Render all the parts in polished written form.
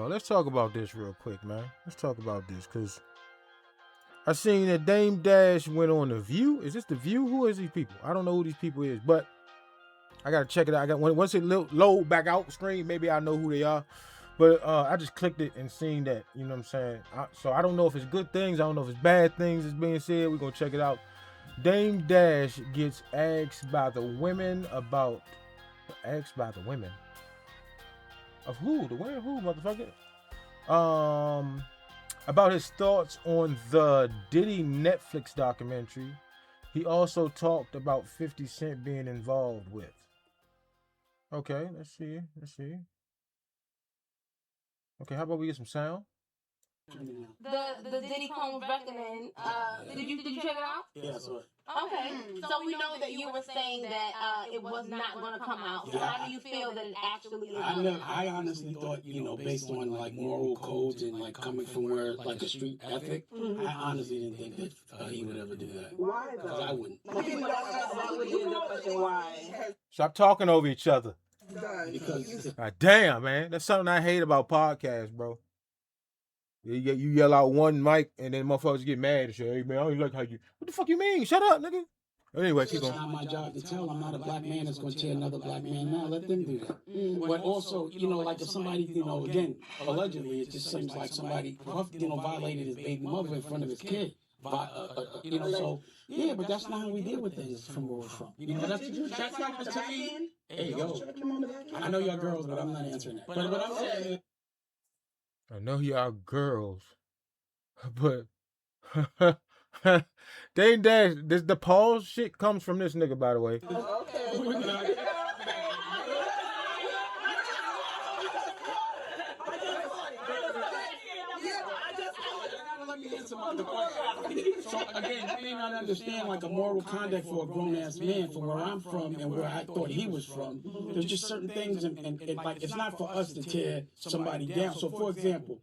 let's talk about this real quick, man. Let's talk about this, because I seen that Dame Dash went on The View. Is this The View? Who is these people? I don't know who these people is, but I gotta check it out. Once it load back out the screen, maybe I know who they are. But I just clicked it and seen that, you know what I'm saying? So I don't know if it's good things. I don't know if it's bad things that's being said. We're going to check it out. Dame Dash gets asked by the women about... Asked by the women? Of who? The women? Who, motherfucker? About his thoughts on the Diddy Netflix documentary. He also talked about 50 Cent being involved with. Okay, let's see. Okay, how about we get some sound? The Diddy Combs Reckoning. Did you check it out? Yeah, I saw it. Okay, so we know that you were saying that it was not going to come out. So how do you feel that it actually is? I honestly thought, based on like moral codes and like coming from where like a street ethic, I honestly didn't think that he would ever do that. Why though? Because I wouldn't. Why? Stop talking over each other. Because Damn, man, that's something I hate about podcasts, bro. You yell out one mic and then motherfuckers get mad and say, "Hey man, I don't like how you." What the fuck you mean? Shut up, nigga. Anyway, keep going. It's not my job to tell. I'm not a black man that's going to tear another black man down. Let them do that. But also, like if somebody, again, allegedly, it just seems like somebody, violated his baby mother in front of his kid. So yeah, but that's not how we deal with things from where we're from. That's not the time. Hey yo, I know y'all girls, but I'm not answering that. But what I'm saying is, I know y'all girls, but Dame Dash, the pause shit comes from this nigga, by the way. Okay. So again, you may not understand like a moral conduct for a grown ass man from where I'm from and where I thought he was from. There's just certain things, and like it's not for us to tear somebody down. So for example,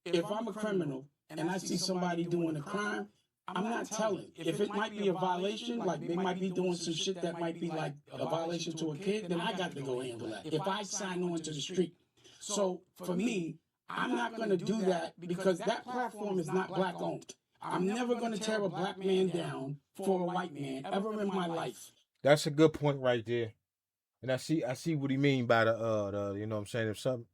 if I'm a criminal and I see somebody doing a crime, I'm not telling. If it might be a violation, like they might be doing some shit that might be like a violation to a kid, then I got to go handle that. If I sign on to the street. So for me, I'm not going to do that because that platform is not black owned. I'm never going to tear a black man down for a white man ever in my life. That's a good point right there. And I see what he mean by the you know what I'm saying, if something.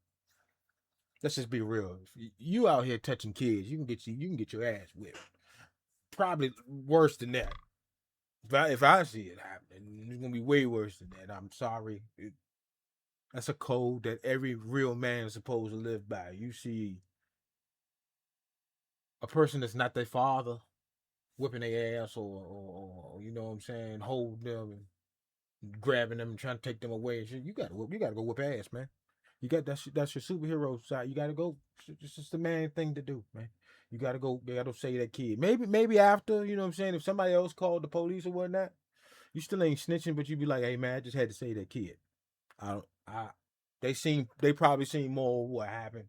Let's just be real. If you out here touching kids, you can get your ass whipped. Probably worse than that. If I see it happening, it's gonna be way worse than that. I'm sorry. That's a code that every real man is supposed to live by. You see a person that's not their father whipping their ass, or you know what I'm saying, holding them and grabbing them and trying to take them away and shit. You gotta go whip ass, man. You got that's your superhero side. You gotta go. It's just the man thing to do, man. You gotta go say that kid. Maybe after, you know what I'm saying, if somebody else called the police or whatnot, you still ain't snitching, but you be like, hey man, I just had to say that kid. They probably seen more of what happened,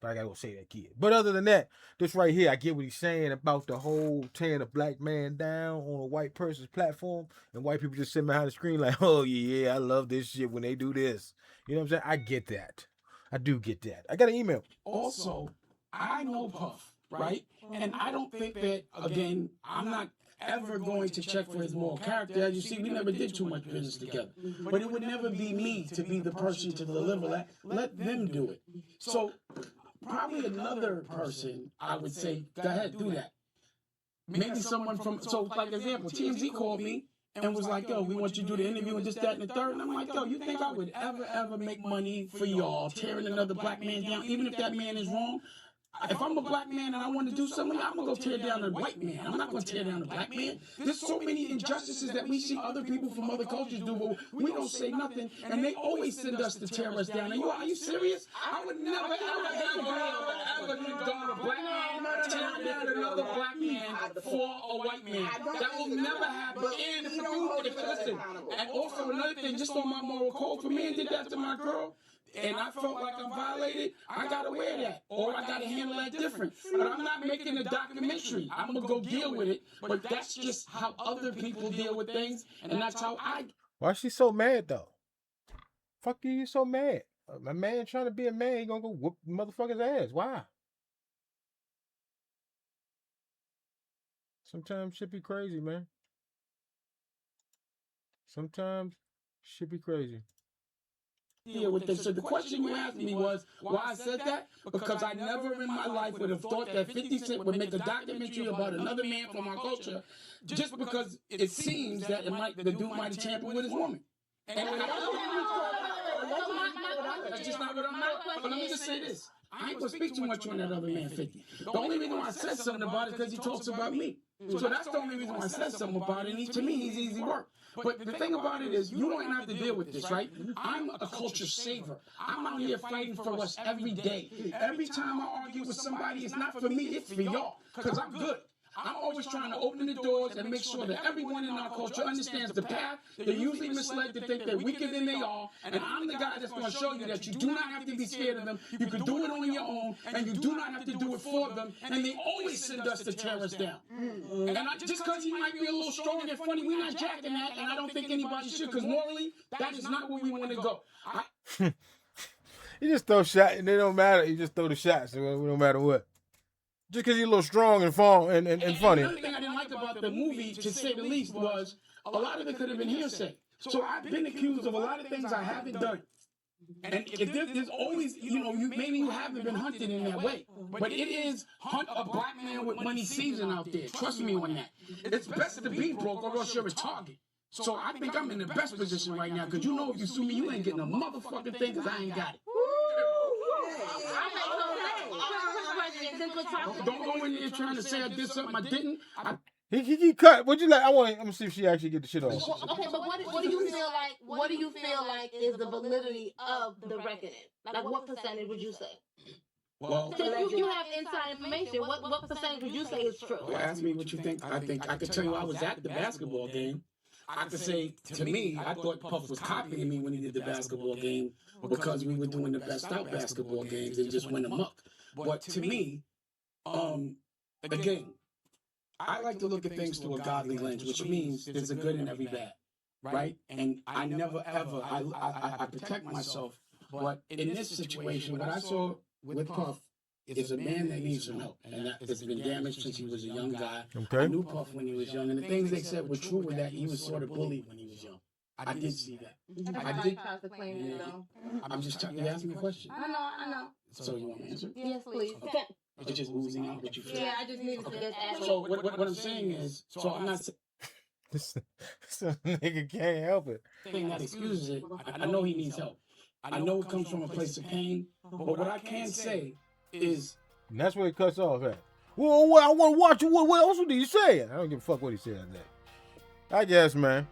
but I gotta go say that kid. But other than that, this right here, I get what he's saying about the whole tearing a black man down on a white person's platform, and white people just sitting behind the screen like, oh yeah, I love this shit when they do this. You know what I'm saying? I get that. I do get that. I got an email. Also, I know Puff, right? And I don't think that, again, I'm not ever going to check for his moral character. As you see, we never did too much business together. But it would never be me to be the person to deliver that. Let them do it. So probably another person, I would say, go ahead, do that. Maybe someone from, so like example, TMZ called me and was like, yo, we want you to do the interview and this, that, and the third. And I'm like, yo, you think I would ever make money for y'all tearing another black man down, even if that man is wrong? If I'm a black man and I want to do something, I'm going to go tear down a white man. I'm not going to tear down a black man. There's so many injustices that we see other people from other cultures do, but we don't say nothing, and they always send us to tear us down. And are you serious? I would never, ever condone a black man tearing down another black man for a white man. That will never happen. And listen, and also another thing, just on my moral code, for me and did that to my girl, and I felt like I'm violated, I gotta wear that, or I gotta handle that different. But I'm not making a documentary. I'm gonna go deal with it, but that's just how other people deal with things, and that's how I. Why is she so mad though? Fuck you so mad? My man trying to be a man, he gonna go whoop motherfucker's ass. Why? Sometimes shit be crazy, man. Sometimes shit be crazy. Yeah, with this. So the question you asked me was why I said that? Because I never in my life would have thought that 50 Cent would make a documentary about another man from our culture just because it seems that the dude might have tampered with his woman. And that's just not what I'm about. But let me just say this. I ain't gonna speak too much on that other man 50. The only reason why I said something about it is because he talks about me. So that's the only reason why I said something about it. And to me, he's easy work. But the thing about it is, you don't have to deal with this, right? I'm a culture saver. I'm out here fighting for us every day. Every time I argue with somebody, it's not for me, it's for y'all. Because I'm good. I'm always trying to open the doors and make sure that everyone in our culture understands the path. They're usually misled to think they're weaker than they are. And I'm the guy that's going to show you that you do not have to be scared of them. You can do it on your own, and you do not have to do it for them. And they always send us to tear us down. And just because he might be a little strong and funny, we're not jacking that. And I don't think anybody should, because morally, that is not where we want to go. He just throw shots, and it don't matter. He just throw the shots, no matter what. Just because he's a little strong and funny. And another thing I didn't like about the movie, to say the least, was a lot of it could have been hearsay. So I've been accused of a lot of things I haven't done. And there's always, maybe you haven't been hunted in that way. But it is hunt a black man with money season out there. Trust me on that. It's best to be broke or else you're a target. So I think I'm in the best position right now, because if you sue me, you ain't getting a motherfucking thing, because I ain't got it. Don't go in there trying to say I did something I didn't. He cut. What'd you like? I'm gonna see if she actually get the shit off. Okay, but what do you feel like? What do you feel like is the validity of the reckoning? Like, what percentage would you say? Well, Since you have inside information, what percentage would you say is true? Ask me what you think. I think I could tell you I was at the basketball game. I could say, to me, I thought Puff was copying me when he did the basketball game, because we were doing the best out basketball games and just went amok. But to me, again, I like to look at things through a godly lens, which means there's a good in every bad, right? And I never ever, I protect myself. But in this situation, what I saw with Puff is a man that needs some help, and that has been damaged since he was a young guy. Okay. I knew Puff when he was young, and the things they said were true, with that he was sort of bullied when he was young. I did see that. I did. I'm just trying to ask me a question. I know. So you want to answer? Yes, please. Okay. It's just oozing out what you feel. Yeah, I just needed to just ask. So what I'm saying is, so I'm not This nigga can't help it. saying that excuses it. I know he needs help. I know it comes from a place of pain. But what I can say is, And that's where he cuts off at. Well, I want to watch it. What else did he say? I don't give a fuck what he said. I guess, man.